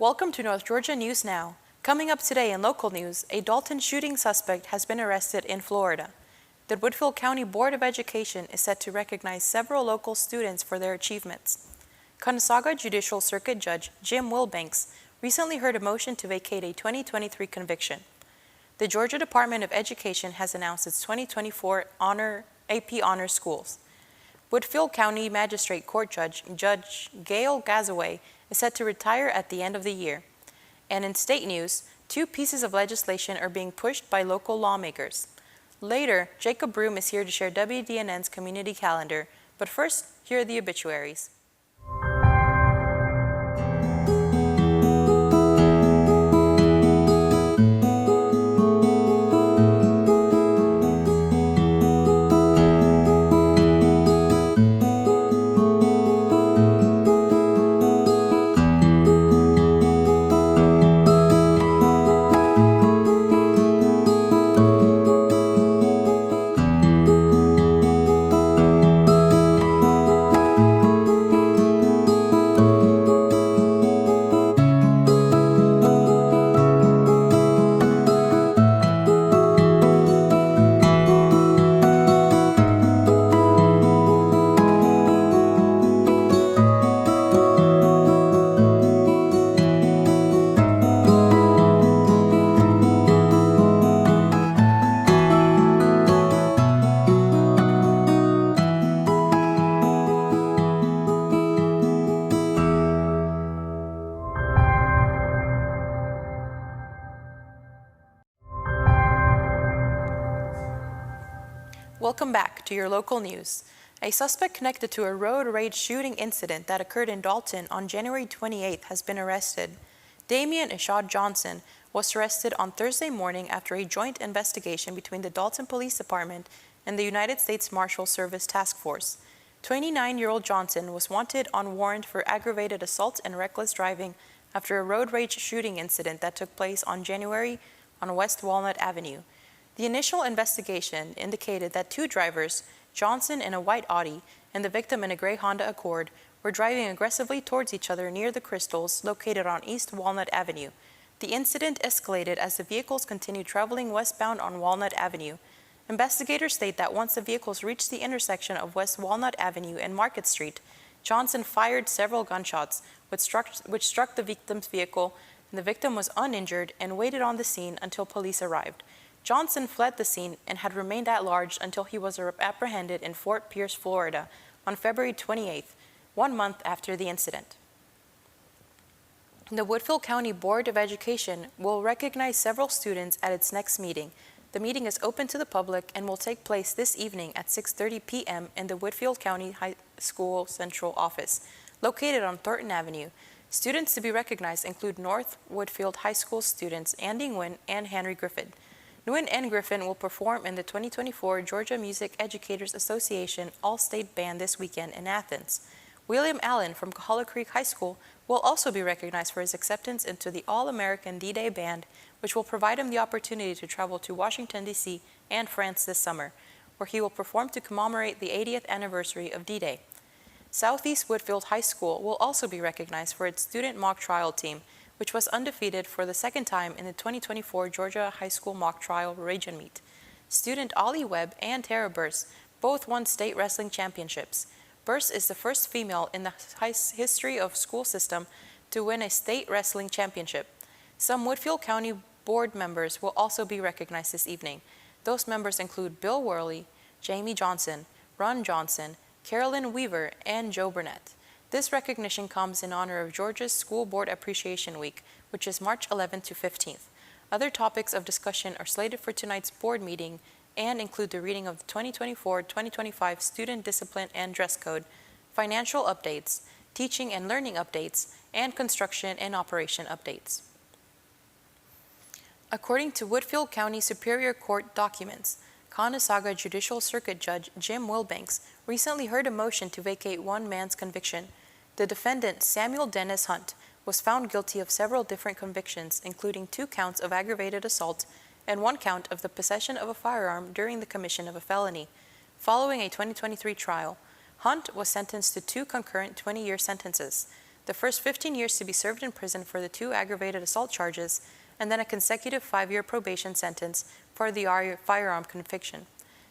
Welcome to North Georgia News Now. Coming up today in local news, a Dalton shooting suspect has been arrested in Florida. The Woodfield County Board of Education is set to recognize several local students for their achievements. Conasauga Judicial Circuit Judge Jim Wilbanks recently heard a motion to vacate a 2023 conviction. The Georgia Department of Education has announced its 2024 AP Honors Schools. Woodfield County Magistrate Court Judge Gail Gazaway is set to retire at the end of the year. And in state news, 2 pieces of legislation are being pushed by local lawmakers. Later, Jacob Broom is here to share WDNN's community calendar, but first, here are the obituaries. Welcome back to your local news. A suspect connected to a road rage shooting incident that occurred in Dalton on January 28th has been arrested. Damian Ishad Johnson was arrested on Thursday morning after a joint investigation between the Dalton Police Department and the United States Marshal Service Task Force. 29-year-old Johnson was wanted on warrant for aggravated assault and reckless driving after a road rage shooting incident that took place on January on West Walnut Avenue. The initial investigation indicated that 2 drivers, Johnson in a white Audi and the victim in a gray Honda Accord, were driving aggressively towards each other near the Crystals located on East Walnut Avenue. The incident escalated as the vehicles continued traveling westbound on Walnut Avenue. Investigators state that once the vehicles reached the intersection of West Walnut Avenue and Market Street, Johnson fired several gunshots, which struck the victim's vehicle, and the victim was uninjured and waited on the scene until police arrived. Johnson fled the scene and had remained at large until he was apprehended in Fort Pierce, Florida on February 28th, 1 month after the incident. The Woodfield County Board of Education will recognize several students at its next meeting. The meeting is open to the public and will take place this evening at 6:30 p.m. in the Woodfield County High School Central Office, located on Thornton Avenue. Students to be recognized include North Woodfield High School students Andy Nguyen and Henry Griffin. Nguyen and Griffin will perform in the 2024 Georgia Music Educators Association All-State Band this weekend in Athens. William Allen from Hollow Creek High School will also be recognized for his acceptance into the All-American D-Day Band, which will provide him the opportunity to travel to Washington, D.C. and France this summer, where he will perform to commemorate the 80th anniversary of D-Day. Southeast Woodfield High School will also be recognized for its student mock trial team, which was undefeated for the 2nd time in the 2024 Georgia High School Mock Trial Region Meet. Student Ollie Webb and Tara Burse both won state wrestling championships. Burse is the first female in the history of school system to win a state wrestling championship. Some Woodfield County board members will also be recognized this evening. Those members include Bill Worley, Jamie Johnson, Ron Johnson, Carolyn Weaver, and Joe Burnett. This recognition comes in honor of Georgia's School Board Appreciation Week, which is March 11th to 15th. Other topics of discussion are slated for tonight's board meeting and include the reading of the 2024-2025 Student Discipline and Dress Code, financial updates, teaching and learning updates, and construction and operation updates. According to Woodfield County Superior Court documents, Conasauga Judicial Circuit Judge Jim Wilbanks recently heard a motion to vacate one man's conviction. The defendant, Samuel Dennis Hunt, was found guilty of several different convictions, including 2 counts of aggravated assault and 1 count of the possession of a firearm during the commission of a felony. Following a 2023 trial, Hunt was sentenced to 2 concurrent 20-year sentences. the first 15 years to be served in prison for the 2 aggravated assault charges, and then a consecutive 5-year probation sentence for the firearm conviction.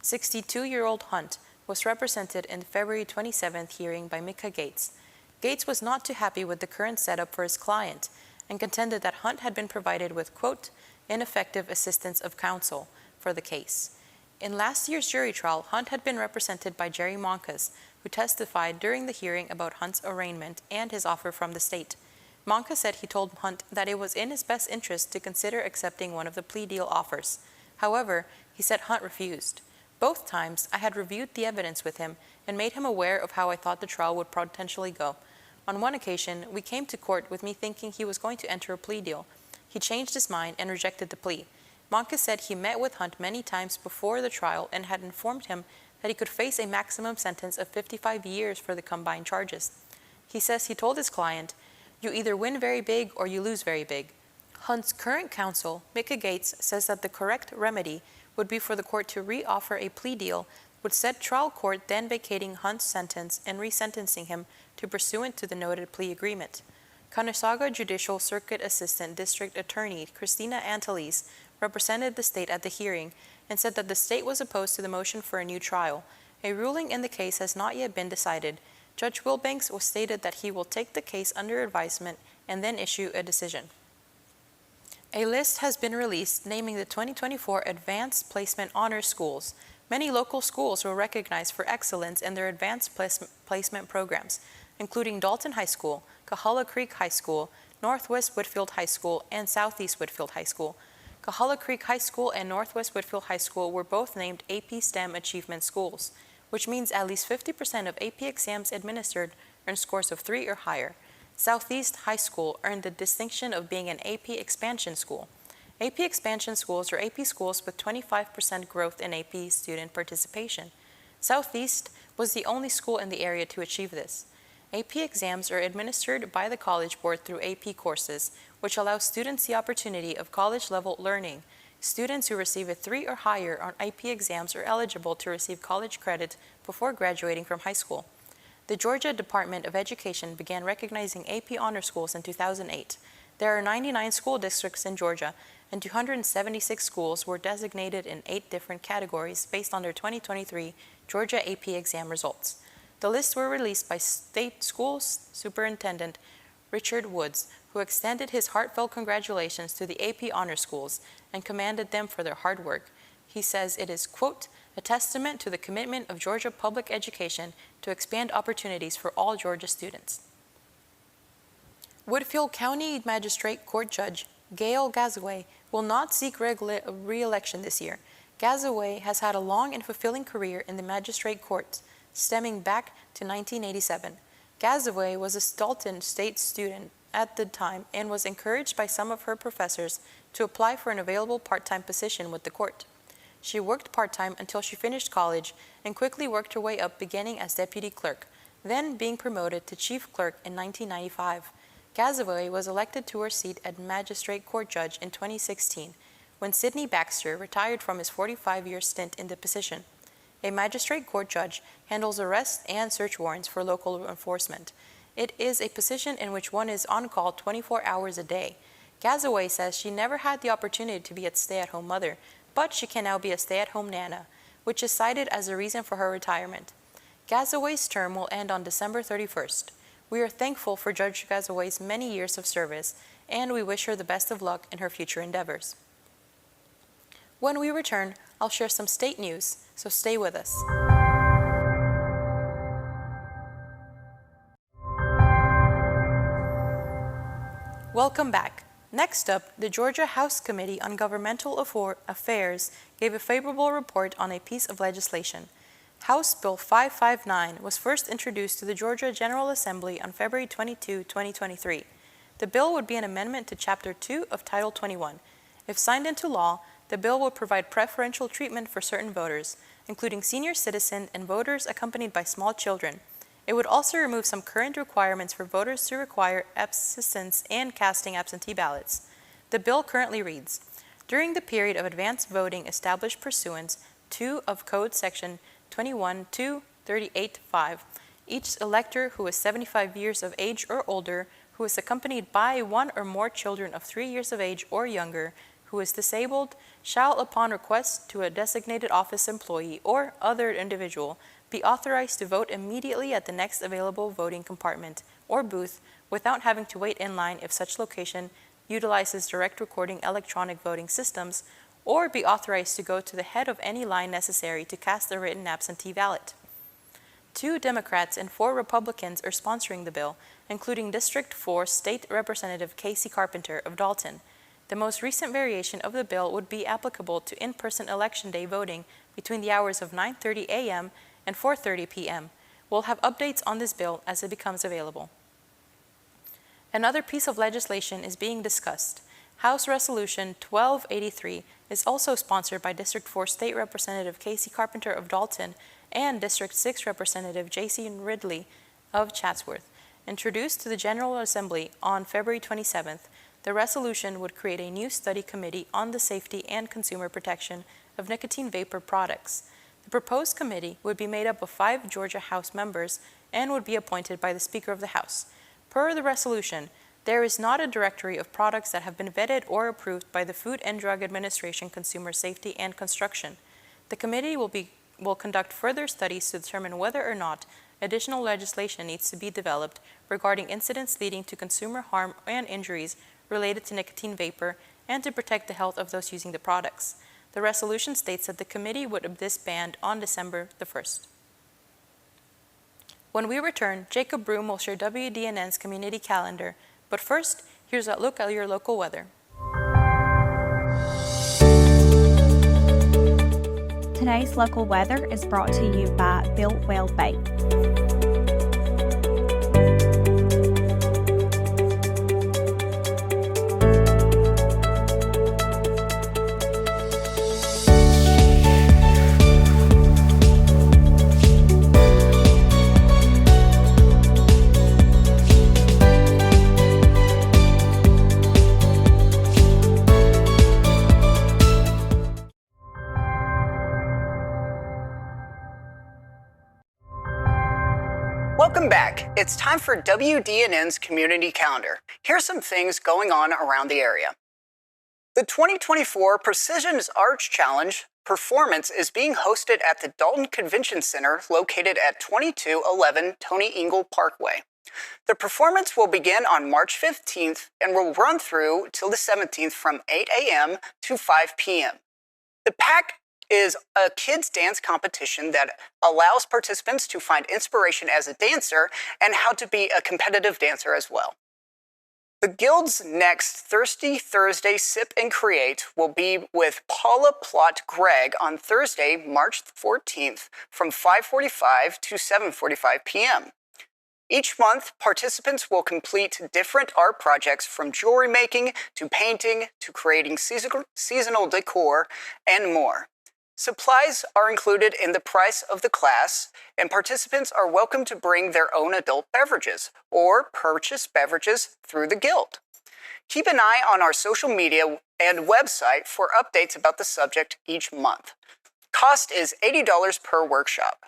62-year-old Hunt was represented in the February 27th hearing by Micah Gates. Gates was not too happy with the current setup for his client and contended that Hunt had been provided with, quote, ineffective assistance of counsel for the case. In last year's jury trial, Hunt had been represented by Jerry Moncas, who testified during the hearing about Hunt's arraignment and his offer from the state. Moncas said he told Hunt that it was in his best interest to consider accepting one of the plea deal offers. However, he said Hunt refused. Both times, I had reviewed the evidence with him and made him aware of how I thought the trial would potentially go. On one occasion, we came to court with me thinking he was going to enter a plea deal. He changed his mind and rejected the plea. Moncas said he met with Hunt many times before the trial and had informed him that he could face a maximum sentence of 55 years for the combined charges. He says he told his client, "You either win very big or you lose very big." Hunt's current counsel, Micah Gates, says that the correct remedy would be for the court to re-offer a plea deal, with said trial court then vacating Hunt's sentence and resentencing him to pursuant to the noted plea agreement. Caughnawaga Judicial Circuit Assistant District Attorney Christina Antelis represented the state at the hearing and said that the state was opposed to the motion for a new trial. A ruling in the case has not yet been decided. Judge Wilbanks was stated that he will take the case under advisement and then issue a decision. A list has been released naming the 2024 Advanced Placement Honors Schools. Many local schools were recognized for excellence in their advanced placement programs, including Dalton High School, Kahala Creek High School, Northwest Whitfield High School, and Southeast Whitfield High School. Kahala Creek High School and Northwest Whitfield High School were both named AP STEM Achievement Schools, which means at least 50% of AP exams administered earned scores of 3 or higher. Southeast High School earned the distinction of being an AP Expansion School. AP Expansion Schools are AP schools with 25% growth in AP student participation. Southeast was the only school in the area to achieve this. AP exams are administered by the College Board through AP courses, which allow students the opportunity of college-level learning. Students who receive a 3 or higher on AP exams are eligible to receive college credit before graduating from high school. The Georgia Department of Education began recognizing AP honor schools in 2008. There are 99 school districts in Georgia, and 276 schools were designated in 8 different categories based on their 2023 Georgia AP exam results. The lists were released by State Schools Superintendent Richard Woods, who extended his heartfelt congratulations to the AP honor schools and commended them for their hard work. He says it is, quote, a testament to the commitment of Georgia public education to expand opportunities for all Georgia students. Whitfield County Magistrate Court Judge Gail Gazaway will not seek re-election this year. Gazaway has had a long and fulfilling career in the magistrate courts, stemming back to 1987. Gazaway was a Dalton State student at the time and was encouraged by some of her professors to apply for an available part-time position with the court. She worked part-time until she finished college and quickly worked her way up, beginning as deputy clerk, then being promoted to chief clerk in 1995. Gazaway was elected to her seat as magistrate court judge in 2016, when Sidney Baxter retired from his 45-year stint in the position. A magistrate court judge handles arrests and search warrants for local enforcement. It is a position in which one is on call 24 hours a day. Gazaway says she never had the opportunity to be a stay-at-home mother, but she can now be a stay-at-home nana, which is cited as a reason for her retirement. Gazaway's term will end on December 31st. We are thankful for Judge Gazaway's many years of service, and we wish her the best of luck in her future endeavors. When we return, I'll share some state news, so stay with us. Welcome back. Next up, the Georgia House Committee on Governmental Affairs gave a favorable report on a piece of legislation. House Bill 559 was first introduced to the Georgia General Assembly on February 22, 2023. The bill would be an amendment to Chapter 2 of Title 21. If signed into law, the bill would provide preferential treatment for certain voters, including senior citizens and voters accompanied by small children. It would also remove some current requirements for voters to require absence and casting absentee ballots. The bill currently reads, during the period of advance voting established pursuant to of Code Section 21-238-5, Each elector who is 75 years of age or older, who is accompanied by one or more children of 3 years of age or younger, who is disabled, shall, upon request to a designated office employee or other individual, be authorized to vote immediately at the next available voting compartment or booth without having to wait in line if such location utilizes direct recording electronic voting systems, or be authorized to go to the head of any line necessary to cast a written absentee ballot. 2 Democrats and 4 Republicans are sponsoring the bill, including District 4 State Representative Casey Carpenter of Dalton. The most recent variation of the bill would be applicable to in-person Election Day voting between the hours of 9:30 a.m. and 4:30 p.m. We'll have updates on this bill as it becomes available. Another piece of legislation is being discussed. House Resolution 1283 is also sponsored by District 4 State Representative Casey Carpenter of Dalton and District 6 Representative Jason Ridley of Chatsworth. Introduced to the General Assembly on February 27th, the resolution would create a new study committee on the safety and consumer protection of nicotine vapor products. The proposed committee would be made up of 5 Georgia House members and would be appointed by the Speaker of the House. Per the resolution, there is not a directory of products that have been vetted or approved by the Food and Drug Administration Consumer Safety and Construction. The committee will conduct further studies to determine whether or not additional legislation needs to be developed regarding incidents leading to consumer harm and injuries related to nicotine vapor and to protect the health of those using the products. The resolution states that the committee would disband on December the 1st. When we return, Jacob Broom will share WDNN's community calendar. But first, here's a look at your local weather. Today's local weather is brought to you by Built Well Bait. Welcome back. It's time for WDNN's Community Calendar. Here's some things going on around the area. The 2024 Precision's Arch Challenge performance is being hosted at the Dalton Convention Center located at 2211 Tony Engle Parkway. The performance will begin on March 15th and will run through till the 17th from 8 a.m. to 5 p.m. The PAC is a kids' dance competition that allows participants to find inspiration as a dancer and how to be a competitive dancer as well. The Guild's next Thirsty Thursday Sip and Create will be with Paula Plott Gregg on Thursday, March 14th from 5:45 to 7:45 p.m. Each month, participants will complete different art projects from jewelry making to painting to creating seasonal decor and more. Supplies are included in the price of the class, and participants are welcome to bring their own adult beverages or purchase beverages through the Guild. Keep an eye on our social media and website for updates about the subject each month. Cost is $80 per workshop.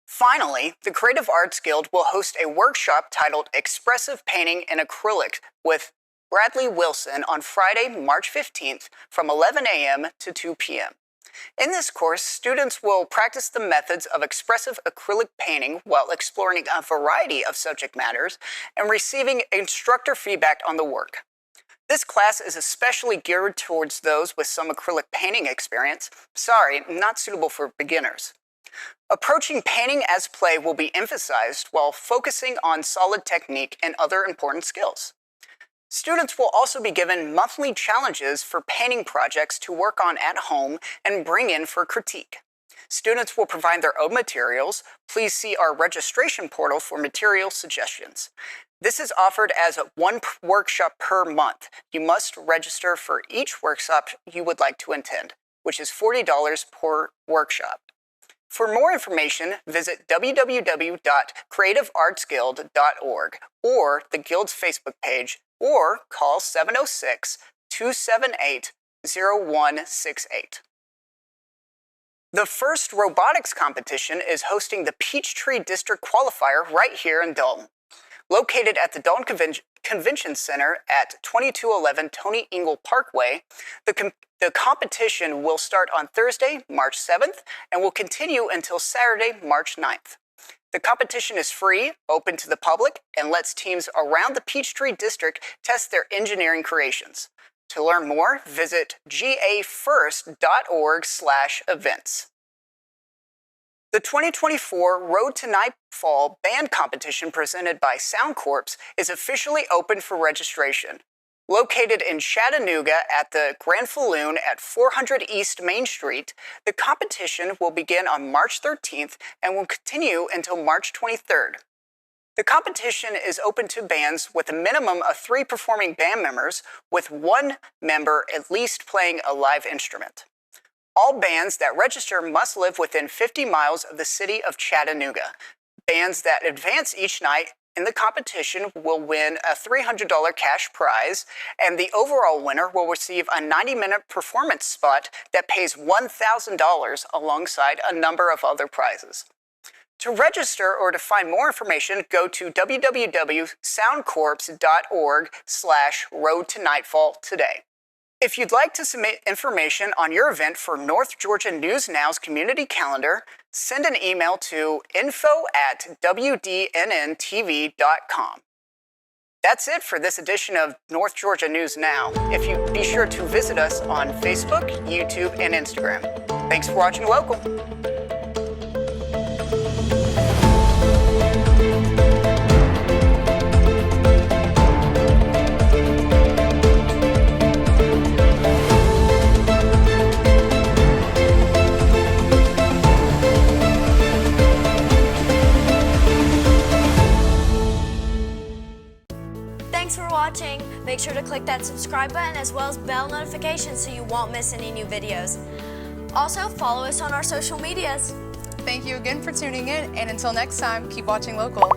Finally, the Creative Arts Guild will host a workshop titled Expressive Painting in Acrylic with Bradley Wilson on Friday, March 15th from 11 a.m. to 2 p.m. In this course, students will practice the methods of expressive acrylic painting while exploring a variety of subject matters and receiving instructor feedback on the work. This class is especially geared towards those with some acrylic painting experience. Sorry, not suitable for beginners. Approaching painting as play will be emphasized while focusing on solid technique and other important skills. Students will also be given monthly challenges for painting projects to work on at home and bring in for critique. Students will provide their own materials. Please see our registration portal for material suggestions. This is offered as one workshop per month. You must register for each workshop you would like to attend, which is $40 per workshop. For more information, visit www.creativeartsguild.org or the Guild's Facebook page, or call 706-278-0168. The first robotics competition is hosting the Peachtree District Qualifier right here in Dalton. Located at the Dalton Convention Center at 2211 Tony Engel Parkway, the competition will start on Thursday, March 7th, and will continue until Saturday, March 9th. The competition is free, open to the public, and lets teams around the Peachtree District test their engineering creations. To learn more, visit gafirst.org/events. The 2024 Road to Nightfall Band Competition presented by Sound Corps is officially open for registration. Located in Chattanooga at the Granfalloon at 400 East Main Street, the competition will begin on March 13th and will continue until March 23rd. The competition is open to bands with a minimum of 3 performing band members, with 1 member at least playing a live instrument. All bands that register must live within 50 miles of the city of Chattanooga. Bands that advance each night in the competition will win a $300 cash prize, and the overall winner will receive a 90-minute performance spot that pays $1,000 alongside a number of other prizes. To register or to find more information, go to www.soundcorps.org/Road to Nightfall today. If you'd like to submit information on your event for North Georgia News Now's community calendar, send an email to info@wdnntv.com. That's it for this edition of North Georgia News Now. If you be sure to visit us on Facebook, YouTube, and Instagram. Thanks for watching Local. Thanks for watching. Make sure to click that subscribe button as well as bell notifications so you won't miss any new videos. Also, follow us on our social medias. Thank you again for tuning in, and until next time, keep watching Local.